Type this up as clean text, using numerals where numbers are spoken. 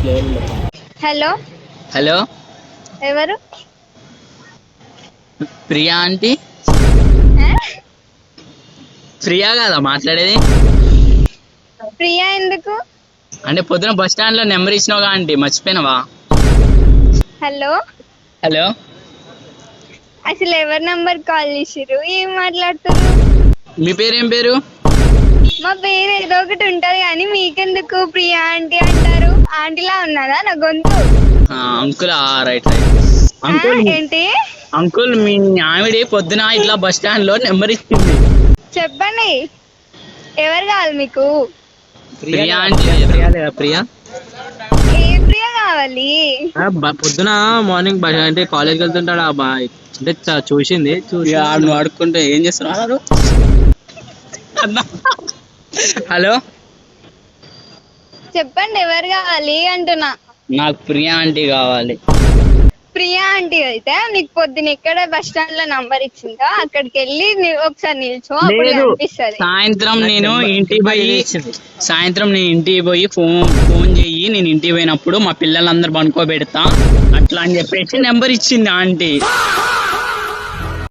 Hello hello, ఎవరు? Priya aunty. ఆ? ప్రియా కదా మాట్లాడేది? ప్రియా ఎందుకు? అంటే పొద్దున బస్ స్టాండ్ లో నెంబర్ ఇచ్చినావుగా ఆంటీ, మర్చిపోయినావా? హలో, హలో, అసలు ఎవరి నంబర్ కాల్ చేసిర్రు? ఏం మాట్లాడుతున్నారు? మీ పేరు ఏం పేరు? మా పేరు ఏదో ఒకటి ఉంటది కానీ మీకెందుకు ప్రియా ఆంటీ అంటారు? ఆంటీలా ఉన్నదా నా గొంతు? అంకుల్. Right right. అంకుల్, ఏంటి? అంకుల్ మీ ఆవిడ పొద్దున ఇట్లా బస్ స్టాండ్ లో నెంబర్ ఇచ్చింది. చెప్పండి, ఎవరు కావాలి మీకు? ప్రియా ఆంటీ. ప్రియా ఏ ప్రియా కావాలి? పొద్దున మార్నింగ్ అంటే కాలేజ్కి వెళ్తుంటాడు ఆ బాయ్ అంటే చూసింది. నువ్వు అడుక్కుంటే ఏం చేస్తున్నావు? హలో, చెప్పండి, ఎవరు కావాలి అంటున్నా. నాకు ప్రియా ఆంటీ కావాలి. ప్రియా ఆంటీ అయితే నీకు పొద్దున ఎక్కడ బస్ స్టాండ్ లో నంబర్ ఇచ్చిందో అక్కడికి వెళ్ళి ఒకసారి నిల్చో, అప్పుడు కనిపిస్తది. సాయంత్రం నేను ఇంటికి పోయి ఫోన్ చెయ్యి, నేను ఇంటికి పోయినప్పుడు మా పిల్లలందరూ పనుకోబెడతా అట్లా అని చెప్పేసి నెంబర్ ఇచ్చింది ఆంటీ.